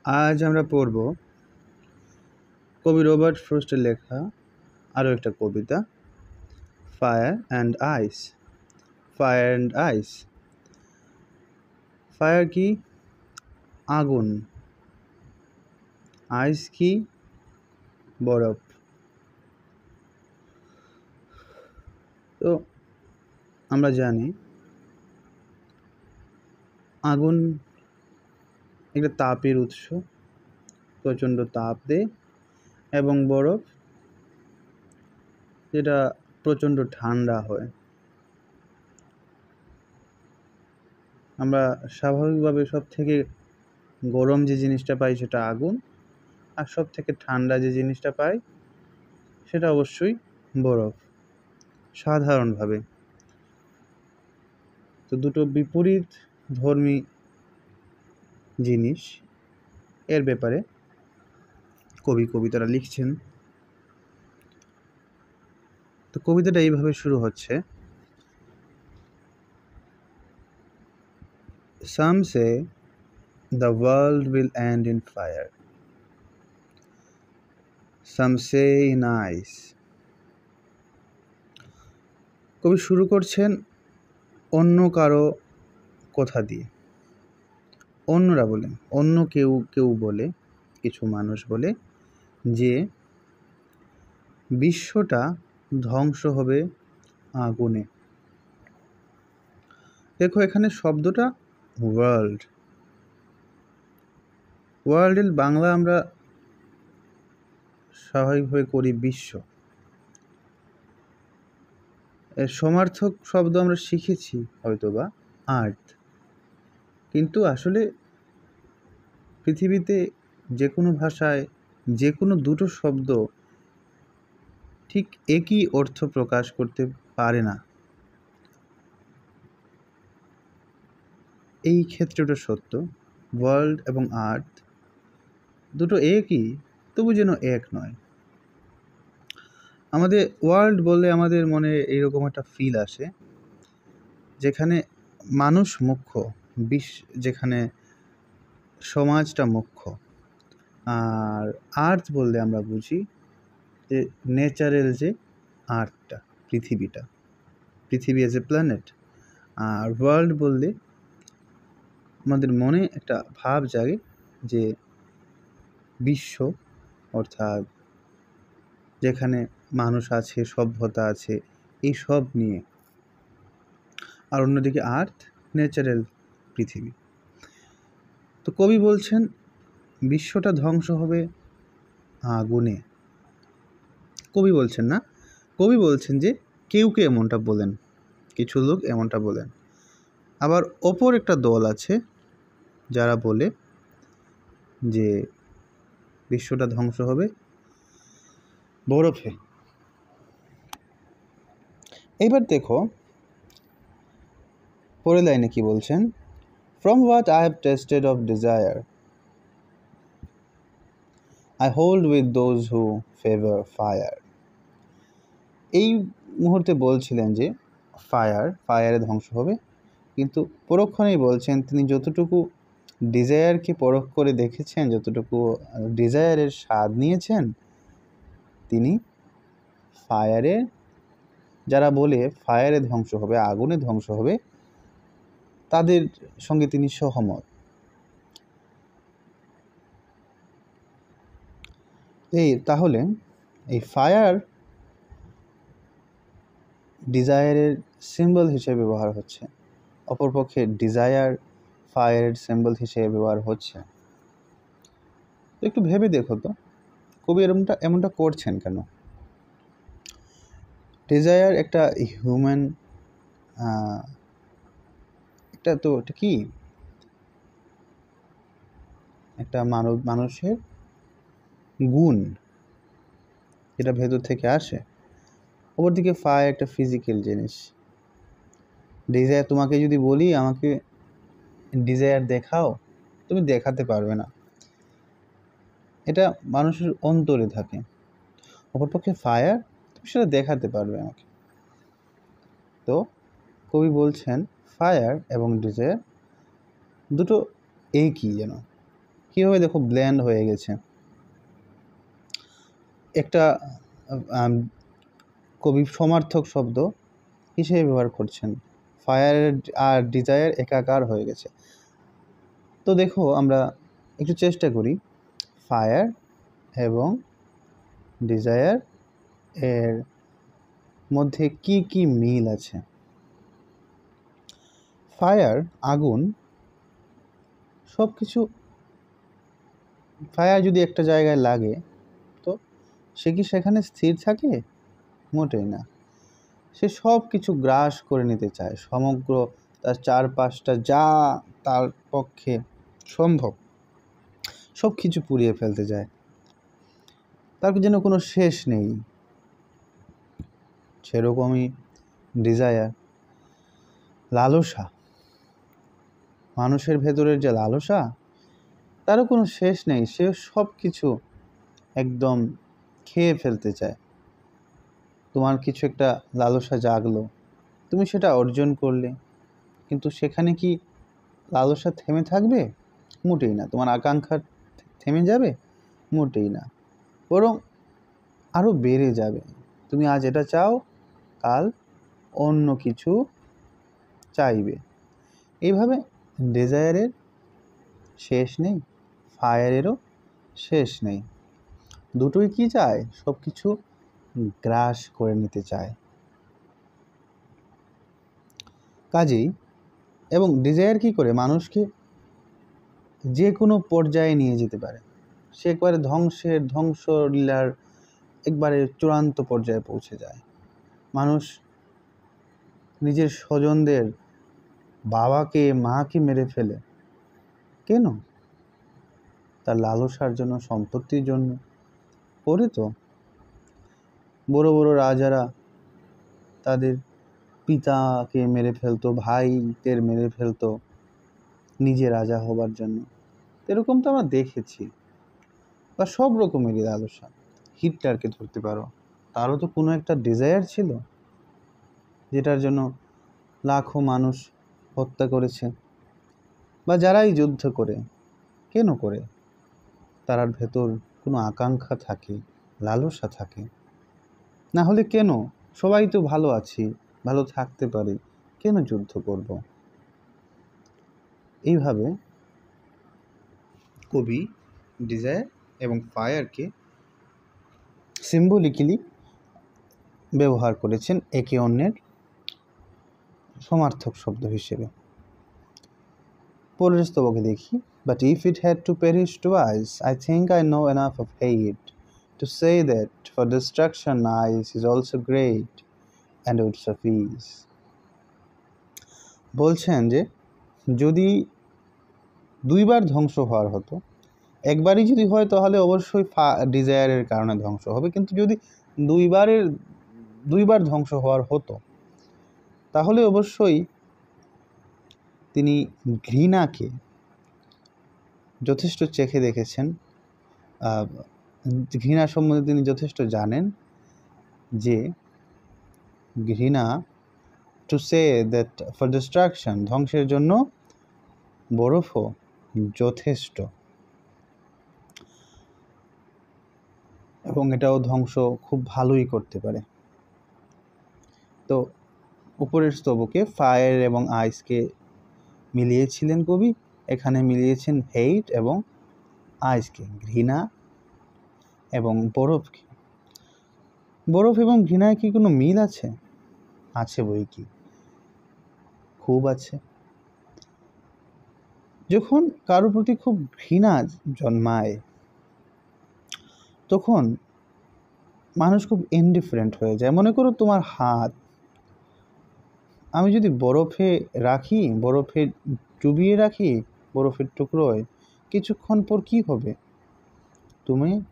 আজ আমরা পড়ব কবি রবার্ট ফ্রস্টের লেখা আরও একটা কবিতা, fire and ice. Fire and ice. Fire কি? আগুন। আইস কি? বরফ। তো আমরা জানি আগুন একটা তাপের উৎস, প্রচণ্ড তাপ দেয়, এবং বরফ যেটা প্রচণ্ড ঠান্ডা হয়। আমরা স্বাভাবিকভাবে সব থেকে গরম যে জিনিসটা পাই সেটা আগুন, আর সব থেকে ঠান্ডা যে জিনিসটা পাই সেটা অবশ্যই বরফ, সাধারণভাবে। তো দুটো বিপরীত ধর্মী জিনিস, এর ব্যাপারে কবি কবিতাটা লিখছেন। তো কবিতাটা এইভাবে শুরু হচ্ছে, Some say the world will end in fire. Some say in ice. কবি শুরু করছেন অন্য কারো কথা দিয়ে। অন্যরা বলে, অন্য কেউ বলে, কিছু মানুষ বলে যে বিশ্বটা ধ্বংস হবে আগুনে। দেখো এখানে শব্দটা ওয়ার্ল্ড। ওয়ার্ল্ডের বাংলা আমরা স্বাভাবিকভাবে করি বিশ্ব। এর সমার্থক শব্দ আমরা শিখেছি হয়তোবা আর্থ, কিন্তু আসলে পৃথিবীতে যে কোনো ভাষায় যে কোনো দুটো শব্দ ঠিক একই অর্থ প্রকাশ করতে পারে না। এই ক্ষেত্রটা সত্য। ওয়ার্ল্ড এবং আর্থ দুটো একই, তবু যেন এক নয়। আমাদের ওয়ার্ল্ড বললে আমাদের মনে এইরকম একটা ফিল আসে যেখানে মানুষ মুখ্য, যেখানে সমাজটা মুখ্য। আর আর্থ বললে আমরা বুঝি যে ন্যাচারাল যে আর্থটা, পৃথিবী এজ এ প্ল্যানেট। আর ওয়ার্ল্ড বললে আমাদের মনে একটা ভাব জাগে যে বিশ্ব, অর্থাৎ যেখানে মানুষ আছে, সভ্যতা আছে, এই সব নিয়ে। আর অন্যদিকে আর্থ, ন্যাচারাল পৃথিবী। তো কবি বলছেন বিশ্বটা ধ্বংস হবে আগুনে। কবি বলছেন না, কবি বলছেন যে কেউ এমনটা বলেন, কিছু লোক এমনটা বলেন। আবার অপর একটা দল আছে যারা বলে যে বিশ্বটা ধ্বংস হবে বরফে। এইবার দেখো পরের লাইনে কি বলছেন, From what I have tasted of desire, I hold with those who favor fire. এই মুহূর্তে বলছিলেন যে ফায়ারে ধ্বংস হবে, কিন্তু পরক্ষণেই বলছেন তিনি যতটুকু ডিজায়ারকে পরখ করে দেখেছেন, যতটুকু ডিজায়ারের স্বাদ নিয়েছেন, তিনি ফায়ারে, যারা বলে ফায়ারে ধ্বংস হবে, আগুনে ধ্বংস হবে, তাদের সঙ্গে তিনি সহমত। তাহলে এই ফায়ার ডিজায়ারের সিম্বল হিসেবে ব্যবহার হচ্ছে, অপরপক্ষে ডিজায়ার ফায়ারের সিম্বল হিসেবে ব্যবহার হচ্ছে। তো একটু ভেবে দেখো তো কবি এমনটা করছেন কেন? ডিজায়ার একটা হিউম্যান, এটা কি একটা মানুষের গুণ, যেটা ভেতর থেকে আসে। অপরদিকে ফায়ার একটা ফিজিক্যাল জিনিস। ডিজায়ার, তোমাকে যদি বলি আমাকে ডিজায়ার দেখাও, তুমি দেখাতে পারবে না, এটা মানুষের অন্তরে থাকে। অপরপক্ষে ফায়ার, তুমি সেটা দেখাতে পারবে আমাকে। তো কবি বলছেন ফায়ার এবং ডিজায়ার দুটো একই যেন, কীভাবে দেখো ব্ল্যান্ড হয়ে গেছে। একটা কবি সমার্থক শব্দ হিসেবে ব্যবহার করছেন, ফায়ার আর ডিজায়ার একাকার হয়ে গেছে। তো দেখো আমরা একটু চেষ্টা করি ফায়ার এবং ডিজায়ার এর মধ্যে কি কি মিল আছে। ফায়ার আগুন, সব কিছু, ফায়ার যদি একটা জায়গায় লাগে তো সে কি সেখানে স্থির থাকে? মোটেই না। সে সব কিছু গ্রাস করে নিতে চায়, সমগ্র তার চারপাশটা যা তার পক্ষে সম্ভব সব কিছু পুড়িয়ে ফেলতে চায়, তার যেন কোনো শেষ নেই। সেরকমই ডিজায়ার, লালসা, মানুষের ভেতরের যে লালসা তারও কোনো শেষ নেই। সে সব কিছু একদম খেয়ে ফেলতে চায়। তোমার কিছু একটা লালসা জাগলো, তুমি সেটা অর্জন করলে, কিন্তু সেখানে কি লালসা থেমে থাকবে? মোটেই না। তোমার আকাঙ্ক্ষা থেমে যাবে? মোটেই না, বরং আরও বেড়ে যাবে। তুমি আজ এটা চাও, কাল অন্য কিছু চাইবে। এইভাবে ডিজায়ারের শেষ নেই, ফায়ারেরও শেষ নেই। দুটোই কি চায়? সব কিছু গ্রাস করে নিতে চায়। কাজেই এবং ডিজায়ার কি করে মানুষকে যে কোনো পর্যায়ে নিয়ে যেতে পারে। সে একবারে ধ্বংসলীলার একবারে চূড়ান্ত পর্যায়ে পৌঁছে যায়। মানুষ নিজের স্বজনদের, বাবাকে মাকে মেরে ফেলে কেন? তার লালসার জন্য, সম্পত্তির জন্য করে। তো বড় বড় রাজারা তাদের পিতাকে মেরে ফেলতো, ভাইদের মেরে ফেলতো নিজে রাজা হবার জন্য। এরকম তো আমরা দেখেছি। বা সব রকমেরই লালসা। হিটলারকে ধরতে পারো, তারও তো কোনো একটা ডিজায়ার ছিল যেটার জন্য লাখো মানুষ হত্যা করেছে। বা যারাই যুদ্ধ করে, কেন করে? তার ভেতর কোনো আকাঙ্ক্ষা থাকে, লালসা থাকে। না হলে কেন? সবাই তো ভালো আছি, ভালো থাকতে পারি, কেন যুদ্ধ করব? এইভাবে কবি ডিজায়ার এবং ফায়ারকে সিম্বলিক্যালি ব্যবহার করেছেন একে অন্যের সমার্থক শব্দ হিসেবে। পরের স্তবকে দেখি, but if it had to perish twice, I think I know enough of hate to say that for destruction ice is also great and would suffice. বলছেন যে যদি দুইবার ধ্বংস হওয়ার হতো, একবারই যদি হয় তাহলে অবশ্যই ডিজায়ারের কারণে ধ্বংস হবে, কিন্তু যদি দুইবার ধ্বংস হওয়ার হতো তাহলে অবশ্যই তিনি ঘৃণাকে যথেষ্ট চেখে দেখেছেন, ঘৃণা সম্বন্ধে তিনি যথেষ্ট জানেন যে ঘৃণা to say that for destruction, ধ্বংসের জন্য বরফও যথেষ্ট, এবং এটাও ধ্বংস খুব ভালোই করতে পারে। তো উপরের স্তবকে ফায়ার এবং আইসকে মিলিয়েছিলেন কবি, এখানে মিলিয়েছেন হেইট এবং আইসকে, ঘৃণা এবং বরফকে। বরফ এবং ঘৃণায় কি কোনো মিল আছে? আছে বই কি, খুব আছে। যখন কারো প্রতি খুব ঘৃণা জন্মায় তখন মানুষ খুব ইনডিফারেন্ট হয়ে যায়। মনে করো তোমার হাত আমি যদি বরফে রাখি, বরফে ডুবিয়ে রাখি, বরফের টুকরোয়, কিছুক্ষণ পর কি হবে?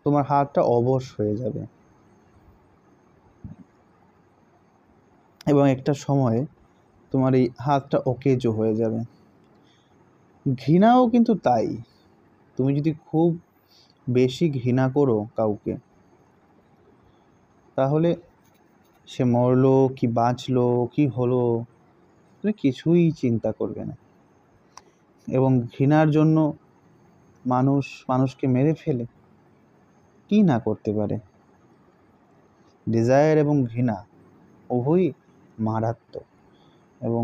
তোমার হাতটা অবশ হয়ে যাবে, এবং একটা সময় তোমার এই হাতটা অকেজো হয়ে যাবে। ঘৃণাও কিন্তু তাই। তুমি যদি খুব বেশি ঘৃণা করো কাউকে, তাহলে সে মরলো কি বাঁচলো কি হলো তুমি কিছুই চিন্তা করবে না, এবং ঘৃণার জন্য মানুষ মানুষকে মেরে ফেলে, কি না করতে পারে। ডিজায়ার এবং ঘৃণা উভয়ই মারাত্মক এবং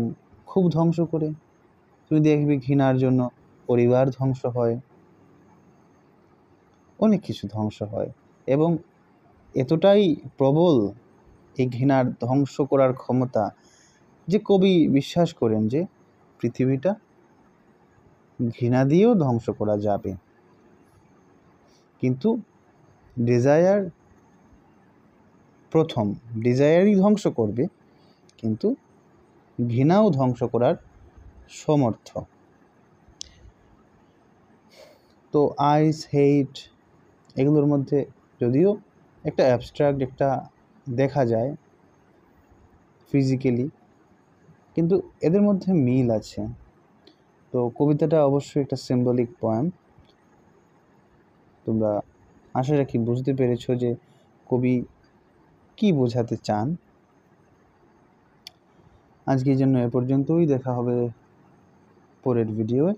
খুব ধ্বংস করে। তুমি দেখবে ঘৃণার জন্য পরিবার ধ্বংস হয়, অনেক কিছু ধ্বংস হয়, এবং এতটাই প্রবল এই ঘৃণার ধ্বংস করার ক্ষমতা যে কবি বিশ্বাস করেন যে পৃথিবীটা ঘৃণা দিয়েও ধ্বংস করা যাবে, কিন্তু ডিজায়ার প্রথম ডিজায়ারই ধ্বংস করবে, কিন্তু ঘৃণাও ধ্বংস করার সমর্থ। তো আইস, হেট, এগুলোর মধ্যে যদিও একটা অ্যাবস্ট্রাক্ট একটা দেখা যায় ফিজিক্যালি, কিন্তু এদের মধ্যে মিল আছে। তো কবিতাটা অবশ্যই একটা সিম্বলিক পোয়েম। তোমরা আশা রাখি বুঝতে পেরেছো যে কবি কি বোঝাতে চান। আজকের জন্য এ পর্যন্তই, দেখা হবে পরের ভিডিওয়ে।